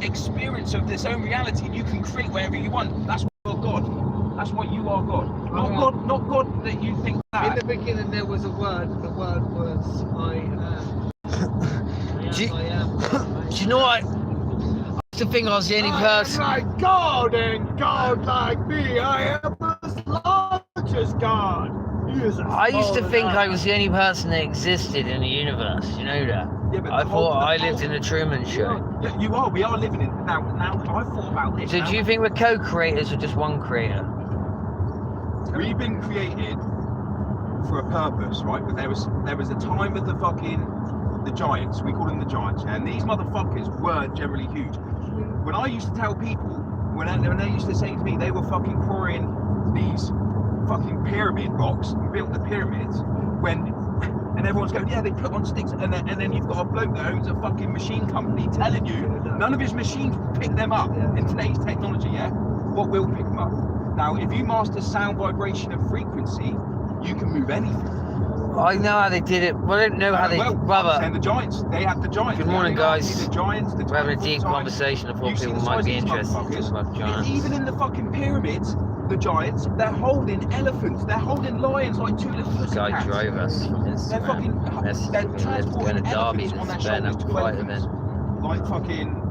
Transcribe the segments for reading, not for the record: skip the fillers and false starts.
experience of this own reality, and you can create whatever you want. That's what God. That's what you are, God. Not God that you think that. In the beginning there was a word. The word was I am. Do you know what? I used to think I was the only person. I am like God, and God like me. I am as large as God. I used to think I was the only person that existed in the universe. You know that? Yeah, but I thought I lived in the Truman Show. Yeah, you are. We are living in now. I thought about this. So do you think we're co-creators or just one creator? We've been created for a purpose, right? But there was a time with the giants. We call them the giants, yeah? And these motherfuckers were generally huge. When I used to tell people, when they used to say to me, they were fucking pouring these fucking pyramid rocks and built the pyramids, and everyone's going, yeah, they put on sticks, and then you've got a bloke that owns a fucking machine company telling you none of his machines will pick them up in today's technology, yeah? What will pick them up? Now, if you master sound, vibration, and frequency, you can move anything. I know how they did it. Well, I don't know how they did it. And the giants, they had the giants. Good morning, guys. The giants, We're having a deep conversation. I thought people might be interested in this about giants. Even in the fucking pyramids, the giants, they're holding elephants, they're holding lions like two little pussycats. Guy drove us from Instagram. They're transporting Derby on their shoulders to elephants. Like fucking...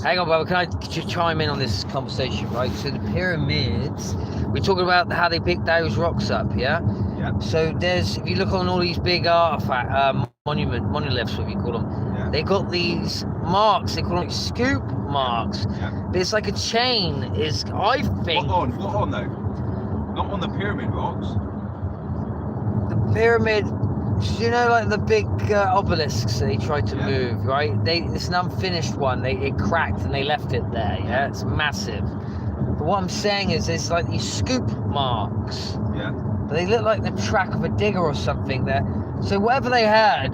Hang on, brother, can I just chime in on this conversation, right? So the pyramids, we're talking about how they pick those rocks up, yeah? Yeah. So there's, if you look on all these big artifact, monoliths, what you call them, yeah. They got these marks, they call them scoop marks. Yeah. But it's like a chain, I think... What on though? Not on the pyramid rocks. The pyramid... You know, like the big obelisks they tried to move, right? It's an unfinished one. It cracked and they left it there. Yeah, it's massive. But what I'm saying is, there's like these scoop marks. Yeah. But they look like the track of a digger or something there. So whatever they had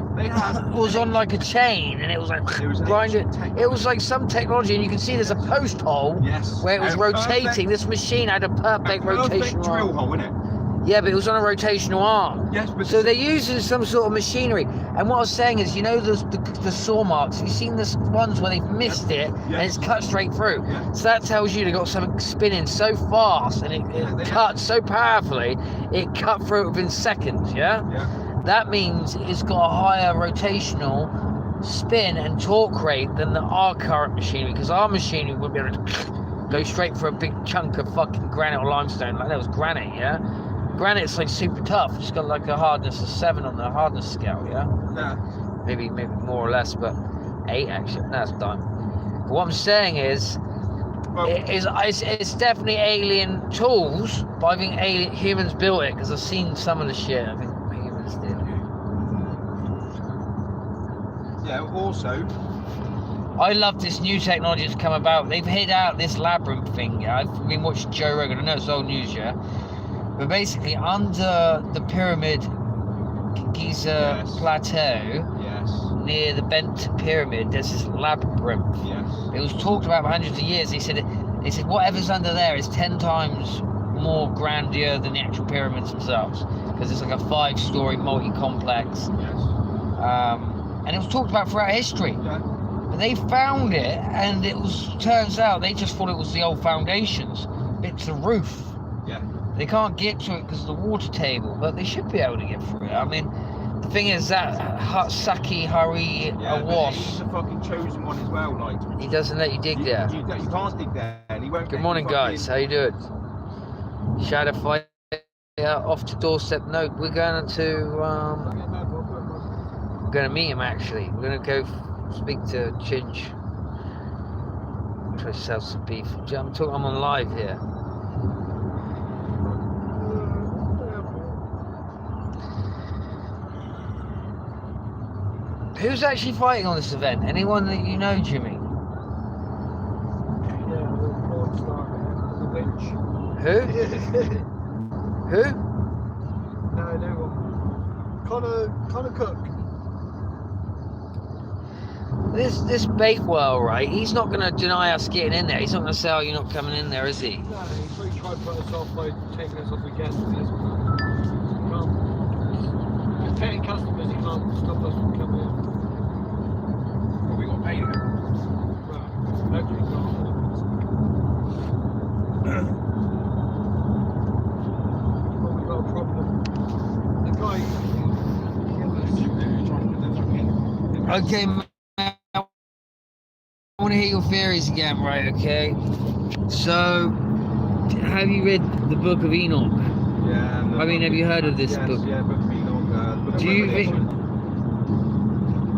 was on like a chain, and it was like grinding. It was like some technology, and you can see there's a post hole where it was rotating. This machine had a perfect rotation drill hole, innit? Yeah, but it was on a rotational arm. Yes, but so they're using some sort of machinery. And what I was saying is, you know, the saw marks. Have you seen the ones where they've missed it and it's cut straight through? Yeah. So that tells you they got something spinning so fast and it cut so powerfully, it cut through it within seconds. Yeah. Yeah. That means it's got a higher rotational spin and torque rate than our current machinery, because our machinery would be able to go straight for a big chunk of fucking granite or limestone. Like that was granite, yeah. Granite's like super tough. It's got like a hardness of 7 on the hardness scale, yeah? Yeah. Maybe more or less, but 8 actually. That's done. But what I'm saying is, it's definitely alien tools, but I think humans built it, because I've seen some of the shit I think humans did. Yeah, also... I love this new technology that's come about. They've hid out this labyrinth thing, yeah? I've been watching Joe Rogan. I know it's old news, yeah? But basically, under the pyramid Giza plateau, near the bent pyramid, there's this labyrinth. Yes. It was talked about for hundreds of years. They said whatever's under there is 10 times more grandeur than the actual pyramids themselves, because it's like a 5-story multi-complex. Yes. And it was talked about throughout history. Yeah. But they found it, and turns out they just thought it was the old foundations, bits of roof. Yeah. They can't get to it because of the water table, but they should be able to get through it. I mean, the thing is that Saki Hari Awas, he's a fucking chosen one as well. Like he doesn't let you dig there. You can't dig there, and he won't. Good morning, guys. How you doing? Shadow fight off to doorstep. No, we're going to meet him actually. We're going to go speak to Chinch. Try to sell some beef. I'm on live here. Who's actually fighting on this event? Anyone that you know, Jimmy? Yeah, the porn star, the witch. Who? Who? No one. Connor Cook. This Bakewell, right? He's not going to deny us getting in there. He's not going to say, "Oh, you're not coming in there," is he? No, he's really trying to put us off by taking us off the guest list. As paying customers, he can't stop us from coming in. Well, we got paid. Right. Okay, man. I want to hear your theories again, right? Okay. So, have you read the Book of Enoch? Yeah. And I mean, have you heard of this yes, book? Yeah, Book of Enoch. Book of Do you Revelation.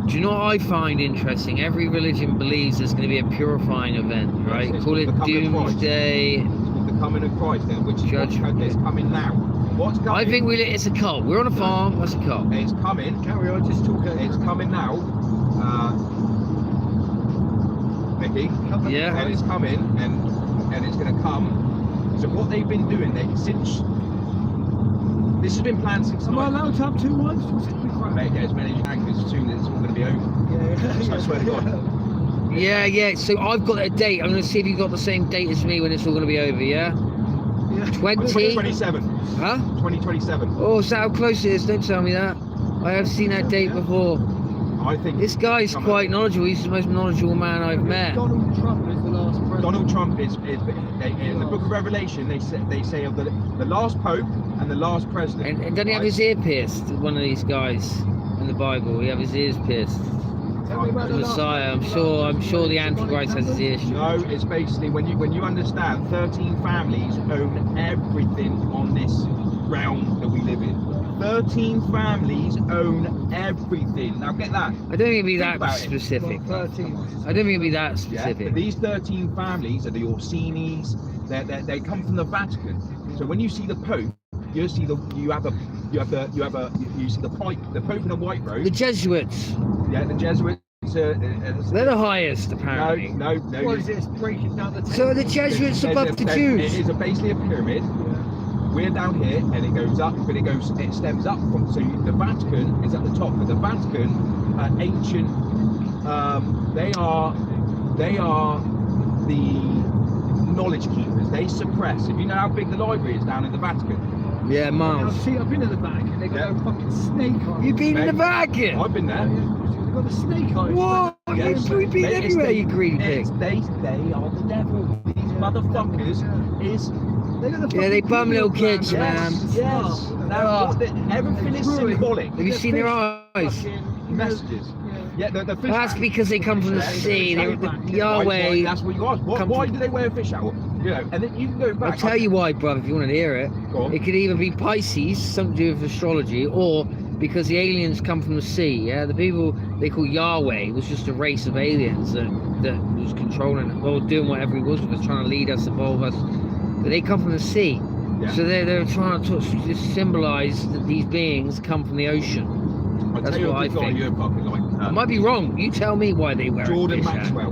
Do you know what I find interesting? Every religion believes there's going to be a purifying event, right? It's Call it called the coming of Christ. doomsday. It's called the coming of Christ, which Judgment. is coming now. What's coming? I think it's a cult. We're on a farm. That's a cult. It's coming. Carry on, just talk. It's coming now. Mickey. Yeah. And it's coming, and it's going to come. So what they've been doing, since this has been planned since. Am I allowed to have 2 wives? Mate, get as many as you can, because soon it's all going to be over. I swear to God. Yeah. So I've got a date. I'm going to see if you got the same date as me when it's all going to be over. Yeah. 20. 2027. Huh? 2027. Oh, is that how close it is? Don't tell me that. I have seen that date before. I think This guy's coming. quite knowledgeable. He's the most knowledgeable man I've met. Donald Trump is the last president. Donald Trump is in the Book of Revelation. They say of the last pope and the last president. And doesn't he have right? his ear pierced? One of these guys in the Bible, he have his ears pierced. Tell me about The Messiah. I'm sure the Antichrist has his ears. No, it's basically when you understand 13 families own everything on this realm that we live in. 13 families own everything. Now get that. I don't think it'd be Think that about it. specific. 13. I don't think it'd be that Yeah, specific. but these 13 families are the Orsinis. They come from the Vatican. So when you see the Pope, you see the Pope in a white robe. The Jesuits. Yeah, the Jesuits. They're the highest, apparently. No. What is this? Breaking down the So are the Jesuits above the Jews? It is basically a pyramid. We're down here, and it goes up, but it stems up from. So the Vatican is at the top, but the Vatican, ancient. They are the knowledge keepers. They suppress. If you know how big the library is down in the Vatican. Yeah, miles. I've been in the back and they got a fucking snake eye. You've been in the Mate, Vatican? I've been there. They've got a snake eye. What? Yes. You've been It's everywhere, the- you greedy pig. They are the devil. These motherfuckers is. Yeah, they bum little kids, man. Yes. Now, everything is symbolic. Have you seen their eyes? Messages. Yeah, the fish. That's because they come from the sea. They're the Why, Yahweh. that's what you ask. Why do they wear a fish owl? You know, and then you can go back. I'll tell you why, brother, if you want to hear it. Go on. It could either be Pisces, something to do with astrology, or because the aliens come from the sea. Yeah, the people they call Yahweh was just a race of aliens that was controlling, well, doing whatever he was with us, trying to lead us, evolve us. But they come from the sea. Yeah. So they're trying to just symbolize that these beings come from the ocean. I'll That's tell you what I a good guy think. you're fucking like. I might be wrong. You tell me why they wear Jordan a fish hat. Maxwell.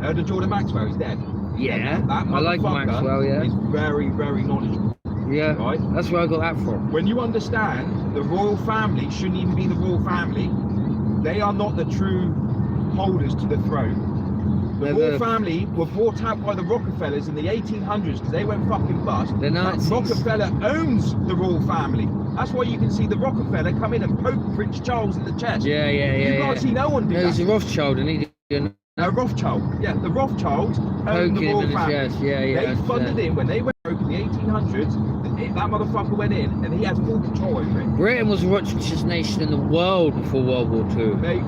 Heard of Jordan Maxwell? He's dead. Yeah, That I like motherfucker Maxwell. Yeah, He's very, very knowledgeable. yeah. Right? That's where I got that from. When you understand the royal family shouldn't even be the royal family, they are not the true holders to the throne. The They're royal the- family were brought out by the Rockefellers in the 1800s because they went fucking bust. The Nazis. Rockefeller owns the royal family. That's why you can see the Rockefeller come in and poke Prince Charles in the chest. Yeah. You can't see no one do No, he's that. a Rothschild, and he didn't. Rothschild. Yeah, the Rothschilds owned the Poking him royal in the family. chest. Yeah. They funded him when they went broke in the 1800s. That motherfucker went in and he had full control over it. Britain was the richest nation in the world before World War II. They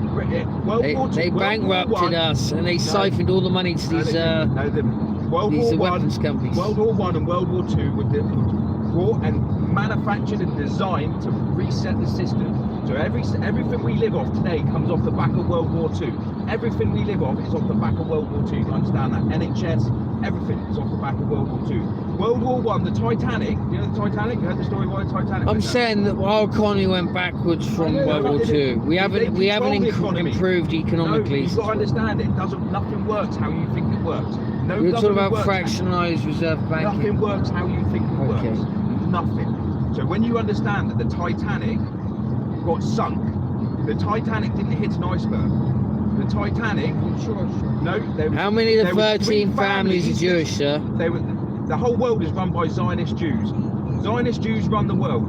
Bankrupted us, and they siphoned all the money to these World War weapons companies. World War One and World War Two were brought and manufactured and designed to reset the system. So everything we live off today comes off the back of World War Two. Everything we live off is off the back of World War Two. You understand that? NHS, everything is off the back of World War Two. World War One, the Titanic. You know the Titanic? You heard the story why the Titanic? I'm went down? saying that our economy went backwards from World War II. We haven't improved No, economically. you've got to understand it. Nothing works how you think it works. No We're talking government about works. fractionalized reserve banking. Nothing works how you think it Okay. works. Nothing. So when you understand that the Titanic got sunk, the Titanic didn't hit an iceberg. The Titanic, no. How many of the there were 13 three families are Jewish, sir? They were, the whole world is run by Zionist Jews. Zionist Jews run the world.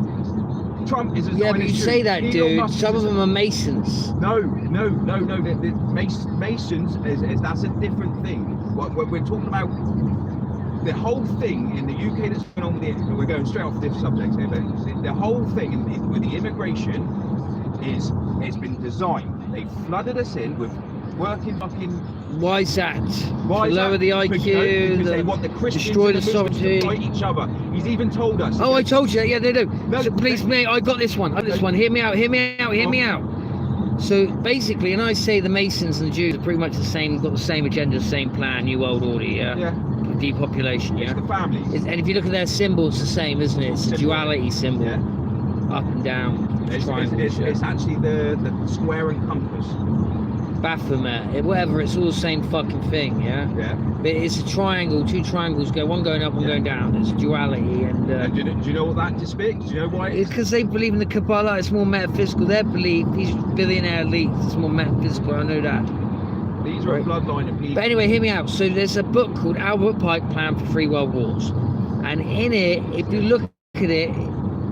Trump is a Yeah, but Zionist you Jew. say that, Elon dude. Musk is Some a- of them are Masons. No. The Masons is that's a different thing. What we're talking about, the whole thing in the UK that's going on with the, we're going straight off this subject here, but the whole thing with the immigration is it's been designed. They flooded us in with working fucking. Why is that? Why To is lower that? the IQ, Because they want the Christians destroy and the Muslims sovereignty. to fight each other. He's even told us. Oh, I told you that. Yeah, they do. No, So please, mate, I got this one. I got this one. Hear me out. Hear me out. Hear me out. So basically, and I say the Masons and the Jews are pretty much the same, got the same agenda, same plan, New World Order, yeah? Yeah. Depopulation, It's yeah? the families. And if you look at their symbol, it's the same, isn't it? It's a duality symbol. Yeah. Up and down. It's actually the square and compass. Baphomet, whatever, it's all the same fucking thing, yeah? Yeah. But it's a triangle, two triangles go, one going up, one going down. It's duality, and And do you know what that depicts? Do you know why? it's because they believe in the Kabbalah. It's more metaphysical. Their belief, these billionaire elites, it's more metaphysical. I know that. These are a bloodline of people. But anyway, hear me out. So there's a book called Albert Pike Plan for 3 World Wars, and in it, if you look at it,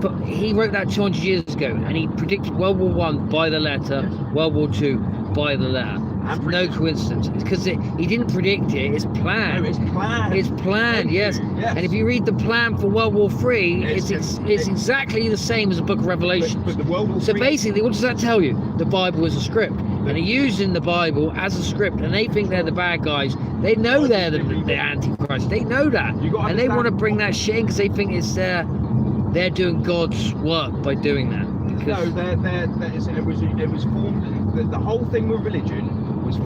but he wrote that 200 years ago, and he predicted World War One by the letter, World War Two by the letter. It's no coincidence. It's because he didn't predict it. It's planned. No, it's planned. It's planned. Yes. Yes. And if you read the plan for World War Three, it's exactly the same as the Book of Revelation. But the World War So III basically, what does that tell you? The Bible is a script, and they're using the Bible as a script, and they think they're the bad guys. They know they're the Antichrist. They know that, and they want to bring that shit in because they think it's they're doing God's work by doing that. No, it was formed. The whole thing with religion was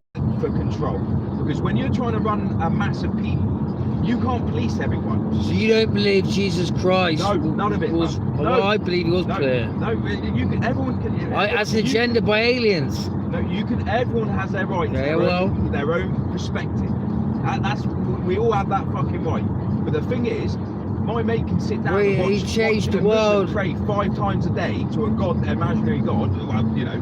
for control. Because when you're trying to run a mass of people, you can't police everyone. So you don't believe Jesus Christ? No, none of it. Was, no, well, I believe he was clear. No, you can. Everyone can. As agenda by aliens. No, you can. Everyone has their right. Yeah, their own perspective. That's we all have that fucking right. But the thing is, my mate can sit down and watch, he changed the a Muslim world. pray 5 times a day to a god, imaginary god. Well, you know.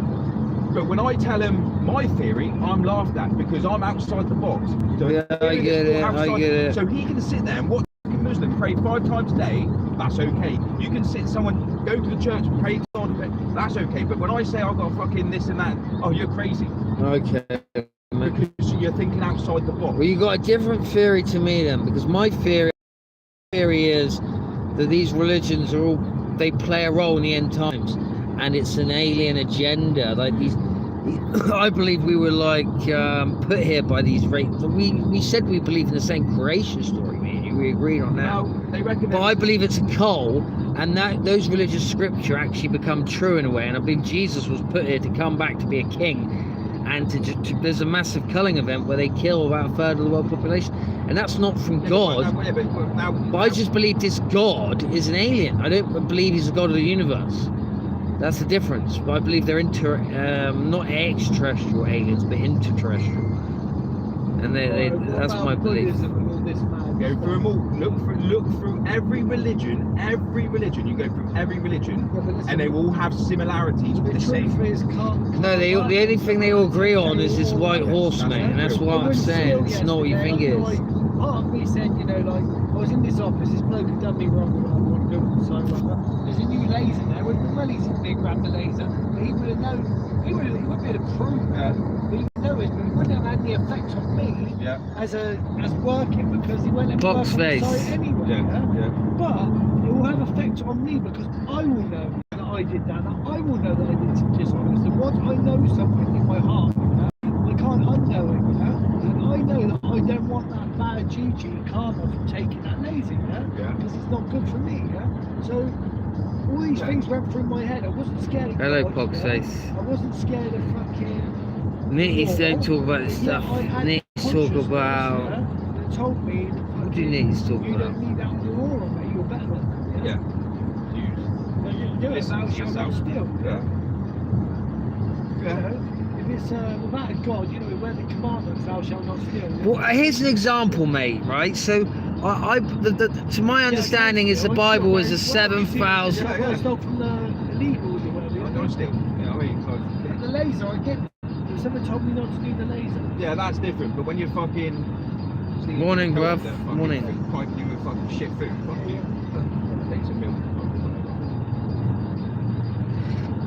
But when I tell him my theory, I'm laughed at because I'm outside the box. So Yeah, I get it. So he can sit there and watch a Muslim pray 5 times a day. That's okay. You can sit someone go to the church and pray to God. That's okay. But when I say I've got fucking this and that, oh, you're crazy. Okay. Because you're thinking outside the box. Well, you got a different theory to me then, because my theory is that these religions are all, they play a role in the end times, and it's an alien agenda. Like these, I believe we were like put here by these we said we believe in the same creation story. Me and you, we agreed on that. No, they reckon. But I believe it's a cult, and that those religious scripture actually become true in a way. And I believe Jesus was put here to come back to be a king. And there's a massive culling event where they kill about 1/3 of the world population, and that's not from God. But I just believe this God is an alien. I don't believe he's the God of the universe. That's the difference. But I believe they're not extraterrestrial aliens, but interterrestrial. And that's my belief. Go through them all. Look through every religion. You go through every religion, and they all have similarities with the same. No, the only thing they all agree on is this white horse, mate, and that's what I'm saying. It's not what you think it is. Part of me said, you know, like, I was in this office, this bloke had done me wrong, and I want to go so like, there's a new laser there. Well, he's in there, grabbed the laser, but he would have known, he would have been able to prove that. But he knows, but it wouldn't have had the effect on me as working, because he went and Box work on the face. site anyway. But it will have effect on me because I will know that I did that, and I will know that I did some dishonest. And once I know something in my heart, I can't unknow it, and I know that I don't want that bad juju karma from taking that laser, because it's not good for me, So all these things went through my head. I wasn't scared of Hello, God, Pogface. I wasn't scared of fucking. Nitty's don't talk about this stuff. Nitty's talk about. That told me that What do you need to talk you about? don't need that on your aura, mate. You're better than that. You do it, Listen thou to shalt not yourself. steal. Yeah. You know, if it's without a God, you know, where the commandments, thou shalt not steal. Well, here's an example, mate. Right, so to my understanding is the Bible is a 7,000. I stole from the illegals or whatever. I don't steal. Yeah, I mean, The laser, I get. Someone told me not to do the laser. yeah, that's different. But when you're fucking stealing Morning, food, bruv. they're fucking Morning. Piping you with fucking shit food. Fuck you. Takes a milk.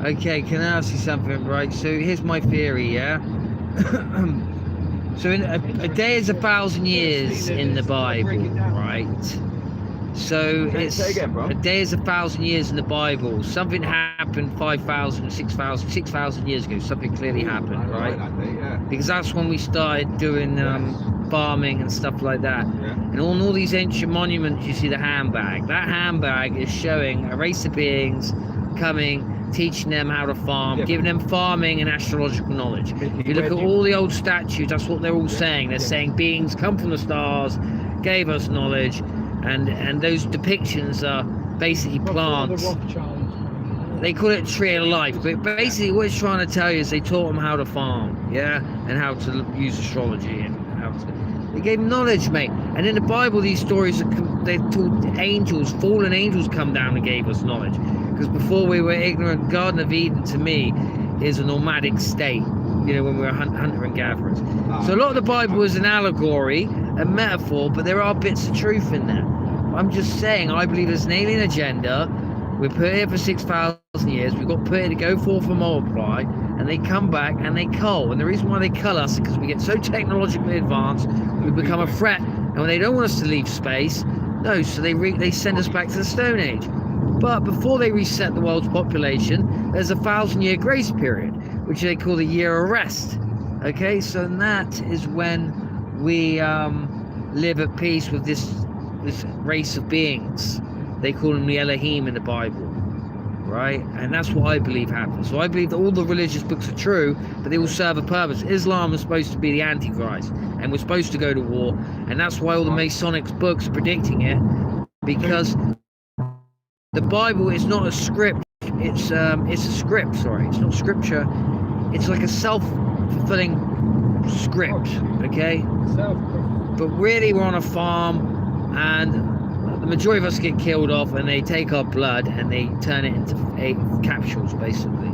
Okay, can I ask you something, right? So here's my theory, yeah? So a day is 1,000 years in the Bible, right? So it's say again, bro. a day is 1,000 years in the Bible. Something happened 5,000, 6,000, 6,000 years ago. Something clearly happened, I right? like that day, yeah. Because that's when we started doing farming and stuff like that. Yeah. And on all these ancient monuments, you see the handbag. That handbag is showing a race of beings coming, teaching them how to farm, Yeah, giving them farming and astrological knowledge. If you look at all the old statues, that's what they're all saying. They're saying beings come from the stars, gave us knowledge, and those depictions are basically plants. The Rothschilds. They call it tree of life, but basically what it's trying to tell you is they taught them how to farm, yeah, and how to use astrology and how to. They gave them knowledge, mate. And in the Bible, these stories they told angels, fallen angels, come down and gave us knowledge. Because before we were ignorant, Garden of Eden to me is a nomadic state. You know, when we were hunter and gatherers. So a lot of the Bible is an allegory, a metaphor, but there are bits of truth in there. I'm just saying, I believe there's an alien agenda. We're put here for 6,000 years. We've got put here to go forth and multiply, and they come back and they cull. And the reason why they cull us is because we get so technologically advanced, we become a threat. And when they don't want us to leave space, no, so they send us back to the Stone Age. But before they reset the world's population, there's a 1,000-year grace period, which they call the year of rest. Okay, so that is when we live at peace with this race of beings. They call them the Elohim in the Bible, right? And that's what I believe happens. So I believe that all the religious books are true, but they all serve a purpose. Islam is supposed to be the Antichrist, and we're supposed to go to war, and that's why all the Masonic books are predicting it, because the Bible is not a script. It's a script. Sorry, it's not scripture. It's like a self-fulfilling script. Okay. But really, we're on a farm, and the majority of us get killed off, and they take our blood and they turn it into capsules, basically.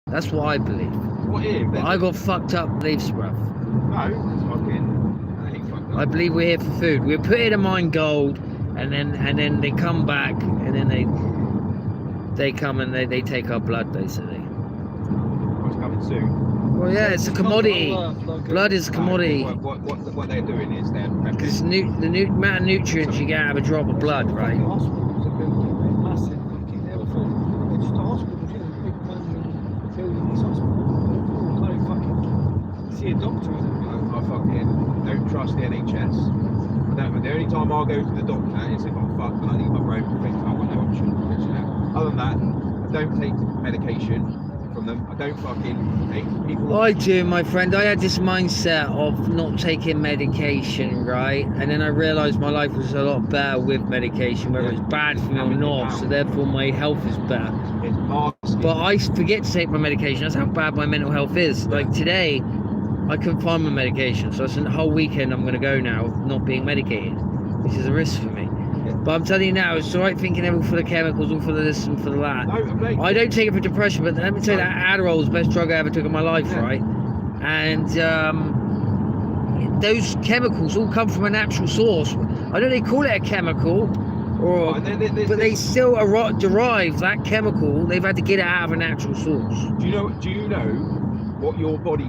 That's what I believe. What if? But I got fucked up beliefs, bruv. No, it's fucking. I ain't fucked up. I believe we're here for food. We're put here to mine gold, and then they come back, and then they come and they take our blood, basically. What's coming soon? Well, yeah, it's a commodity. Blood is a commodity. What they're doing is they're Because the amount of nutrients you get out of a drop of blood, right? Hospitals are building massive fucking everything. It's just the hospitals, you know, big money in building these hospitals. You can't fucking see a doctor. I fucking don't trust the NHS. The only time I'll go to the doctor is if I'm fucked and I need my brain to think I want no option. You know? Other than that, I don't take medication from them. I don't fucking take people. I do, my friend. I had this mindset of not taking medication, right? And then I realised my life was a lot better with medication, whether it's bad for me or not. So therefore, my health is better. It's masking. But I forget to take my medication. That's how bad my mental health is. Like today, I couldn't find my medication, so it's a whole weekend I'm going to go now of not being medicated, which is a risk for me. But I'm telling you now, it's alright thinking they're all full of chemicals, all full of this and full of that. No, I don't take it for depression, but let me tell you that Adderall is the best drug I ever took in my life, right? And those chemicals all come from a natural source. I know they call it a chemical, but they still derive that chemical. They've had to get it out of a natural source. Do you know what your body